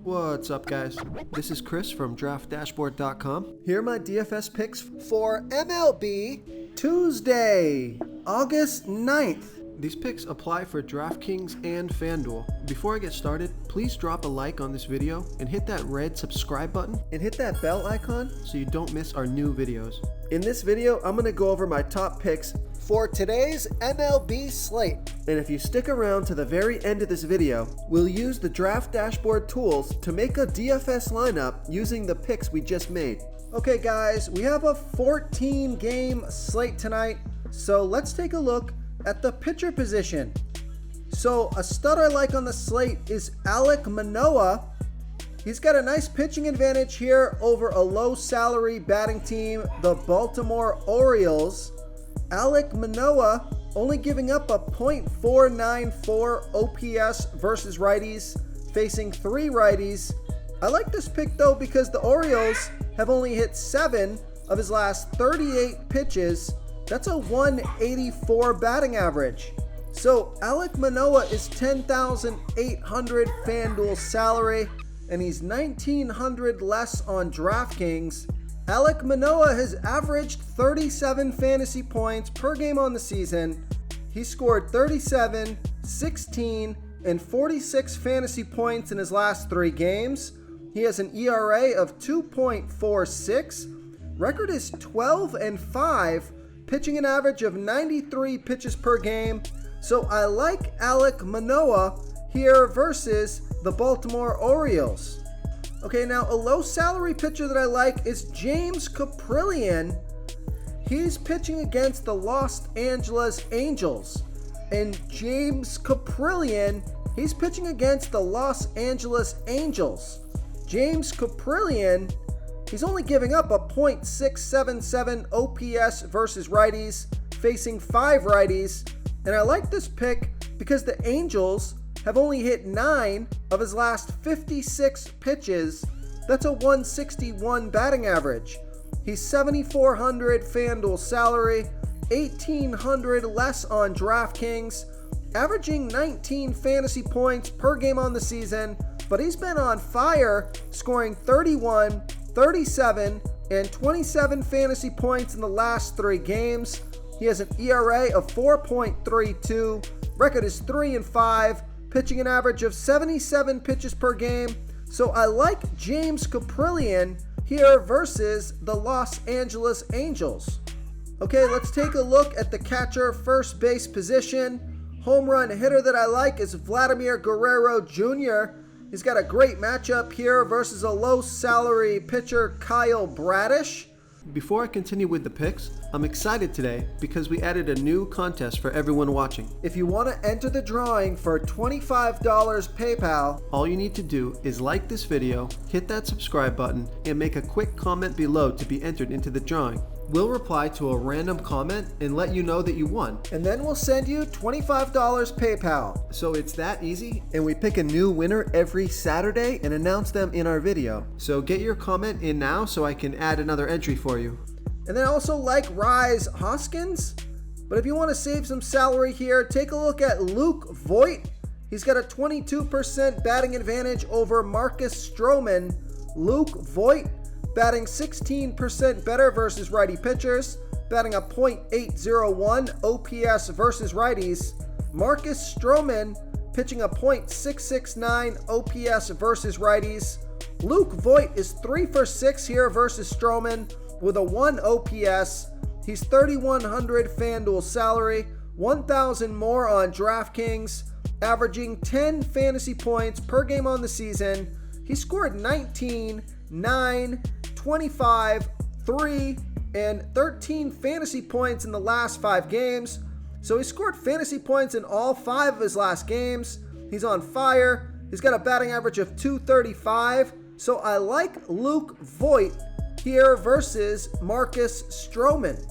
What's up, guys? This is Chris from DraftDashboard.com. Here are my DFS picks for MLB Tuesday, August 9th. These picks apply for DraftKings and FanDuel. Before I get started, please drop a like on this video and hit that red subscribe button and hit that bell icon so you don't miss our new videos. In this video, I'm going to go over my top picks for today's MLB slate. And if you stick around to the very end of this video, we'll use the Draft Dashboard tools to make a DFS lineup using the picks we just made. Okay guys, we have a 14-game slate tonight, so let's take a look at the pitcher position. So a stud I like on the slate is Alec Manoa. He's got a nice pitching advantage here over a low salary batting team, the Baltimore Orioles. Alec Manoa only giving up a .494 OPS versus righties, facing 3 righties. I like this pick though because the Orioles have only hit 7 of his last 38 pitches. That's a 184 batting average. So Alec Manoa is $10,800 FanDuel salary, and he's $1,900 less on DraftKings. Alec Manoa has averaged 37 fantasy points per game on the season. He scored 37, 16, and 46 fantasy points in his last 3 games. He has an ERA of 2.46. Record is 12-5. Pitching an average of 93 pitches per game. So I like Alec Manoa here versus the Baltimore Orioles. Okay, now a low salary pitcher that I like is James Caprilian. He's pitching against the Los Angeles Angels. And James Caprilian, he's pitching against the Los Angeles Angels. James Caprilian, he's only giving up a .677 OPS versus righties, facing 5 righties. And I like this pick because the Angels have only hit 9 of his last 56 pitches. That's a 161 batting average. He's $7,400 FanDuel salary, $1,800 less on DraftKings, averaging 19 fantasy points per game on the season, but he's been on fire, scoring 31, 37, and 27 fantasy points in the last 3 games. He has an ERA of 4.32. Record is 3-5, pitching an average of 77 pitches per game. So I like James Caprilian here versus the Los Angeles Angels. Okay, let's take a look at the catcher first base position. Home run hitter that I like is Vladimir Guerrero Jr. He's got a great matchup here versus a low salary pitcher, Kyle Bradish. Before I continue with the picks, I'm excited today because we added a new contest for everyone watching. If you want to enter the drawing for $25 PayPal, all you need to do is like this video, hit that subscribe button, and make a quick comment below to be entered into the drawing. We'll reply to a random comment and let you know that you won. And then we'll send you $25 PayPal. So it's that easy, and we pick a new winner every Saturday and announce them in our video. So get your comment in now so I can add another entry for you. And then also like Rise Hoskins. But if you want to save some salary here, take a look at Luke Voit. He's got a 22% batting advantage over Marcus Stroman. Luke Voit batting 16% better versus righty pitchers, batting a .801 OPS versus righties. Marcus Stroman pitching a .669 OPS versus righties. Luke Voit is 3 for 6 here versus Stroman with a 1 OPS. He's $3,100 FanDuel salary, 1,000 more on DraftKings, averaging 10 fantasy points per game on the season. He scored 19, 9, 25, 3, and 13 fantasy points in the last 5 games. So he scored fantasy points in all 5 of his last games. He's on fire. He's got a batting average of .235. So I like Luke Voit here versus Marcus Stroman.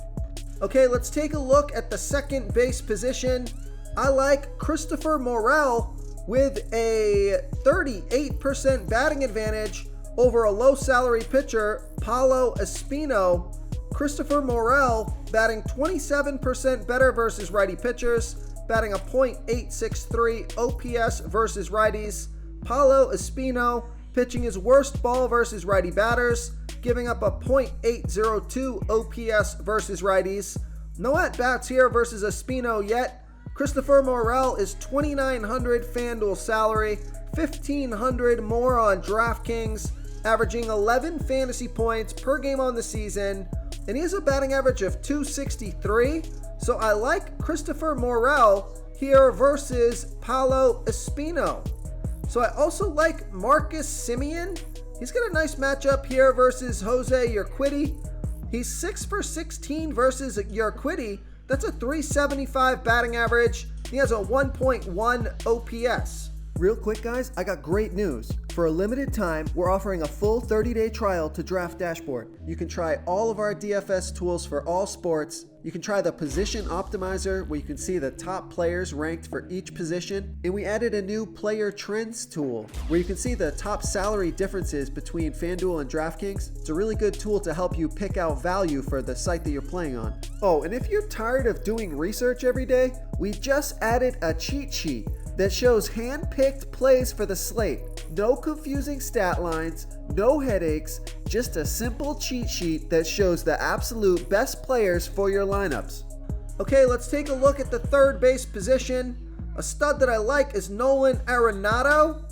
Okay, let's take a look at the second base position. I like Christopher Morel with a 38% batting advantage over a low salary pitcher, Paulo Espino. Christopher Morel batting 27% better versus righty pitchers, batting a .863 OPS versus righties. Paulo Espino pitching his worst ball versus righty batters, giving up a .802 OPS versus righties. No at-bats here versus Espino yet. Christopher Morel is $2,900 FanDuel salary, $1,500 more on DraftKings, averaging 11 fantasy points per game on the season, and he has a batting average of .263, so I like Christopher Morel here versus Paulo Espino. So I also like Marcus Semien. He's got a nice matchup here versus Jose Urquidy. He's 6 for 16 versus Urquidy. That's a .375 batting average. He has a 1.1 OPS. Real quick, guys, I got great news. For a limited time, we're offering a full 30-day trial to Draft Dashboard. You can try all of our DFS tools for all sports. You can try the Position Optimizer, where you can see the top players ranked for each position. And we added a new Player Trends tool, where you can see the top salary differences between FanDuel and DraftKings. It's a really good tool to help you pick out value for the site that you're playing on. Oh, and if you're tired of doing research every day, we just added a cheat sheet that shows hand-picked plays for the slate. No confusing stat lines, no headaches, just a simple cheat sheet that shows the absolute best players for your lineups. Okay, let's take a look at the third base position. A stud that I like is Nolan Arenado.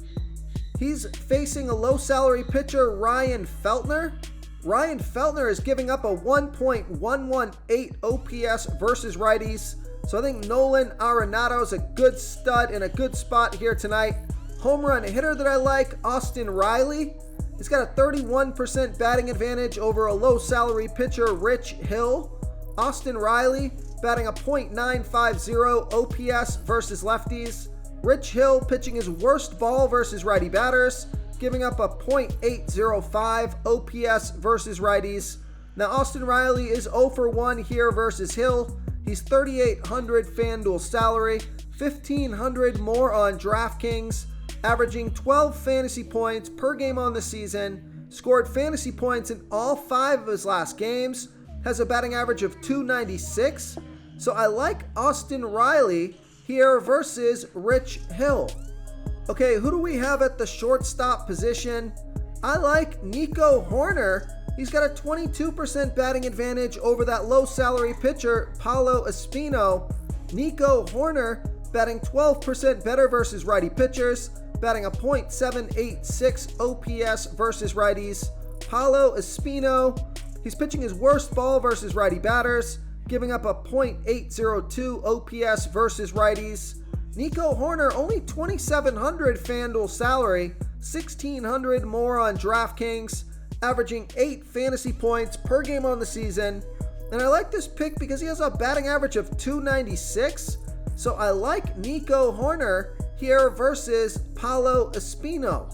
He's facing a low-salary pitcher, Ryan Feltner. Ryan Feltner is giving up a 1.118 OPS versus righties. So I think Nolan Arenado is a good stud in a good spot here tonight. Home run hitter that I like, Austin Riley. He's got a 31% batting advantage over a low salary pitcher, Rich Hill. Austin Riley batting a .950 OPS versus lefties. Rich Hill pitching his worst ball versus righty batters, giving up a .805 OPS versus righties. Now Austin Riley is 0 for 1 here versus Hill. He's $3,800 FanDuel salary, $1,500 more on DraftKings, averaging 12 fantasy points per game on the season, scored fantasy points in all 5 of his last games, has a batting average of .296. So I like Austin Riley here versus Rich Hill. Okay, who do we have at the shortstop position? I like Nico Hoerner. He's got a 22% batting advantage over that low salary pitcher, Paulo Espino. Nico Hoerner batting 12% better versus righty pitchers, batting a .786 OPS versus righties. Paulo Espino, he's pitching his worst ball versus righty batters, giving up a .802 OPS versus righties. Nico Hoerner, only $2,700 FanDuel salary, $1,600 more on DraftKings, averaging 8 fantasy points per game on the season. And I like this pick because he has a batting average of .296. So I like Nico Hoerner here versus Paulo Espino.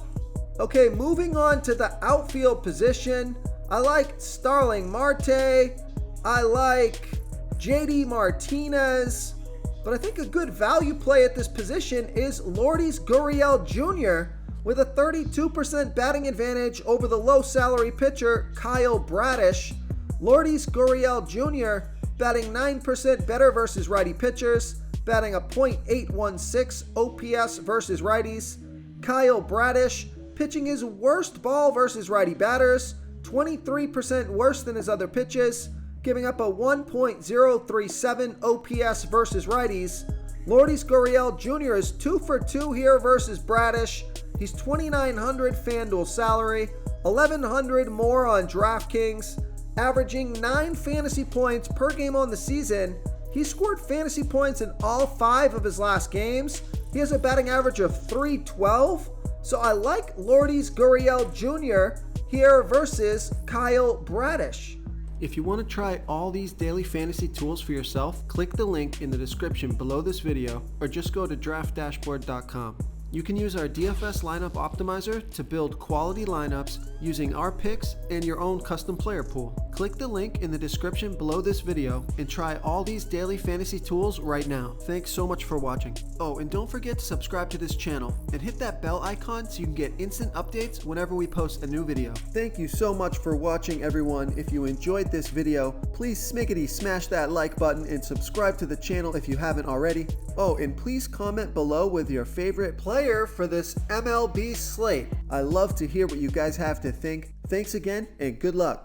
Okay, moving on to the outfield position. I like Starling Marte. I like JD Martinez. But I think a good value play at this position is Lourdes Gurriel Jr. with a 32% batting advantage over the low salary pitcher Kyle Bradish. Lourdes Gurriel Jr. batting 9% better versus righty pitchers, batting a .816 OPS versus righties. Kyle Bradish pitching his worst ball versus righty batters, 23% worse than his other pitches, giving up a 1.037 OPS versus righties. Lourdes Gurriel Jr. is 2 for 2 here versus Bradish. He's $2,900 FanDuel salary, $1,100 more on DraftKings, averaging 9 fantasy points per game on the season. He scored fantasy points in all 5 of his last games. He has a batting average of .312. So I like Lourdes Gurriel Jr. here versus Kyle Bradish. If you want to try all these daily fantasy tools for yourself, click the link in the description below this video or just go to draftdashboard.com. You can use our DFS lineup optimizer to build quality lineups using our picks and your own custom player pool. Click the link in the description below this video and try all these daily fantasy tools right now. Thanks so much for watching. Oh, and don't forget to subscribe to this channel and hit that bell icon so you can get instant updates whenever we post a new video. Thank you so much for watching, everyone. If you enjoyed this video, please smash that like button and subscribe to the channel if you haven't already. Oh, and please comment below with your favorite player player for this MLB slate. I love to hear what you guys have to think. Thanks again, and good luck.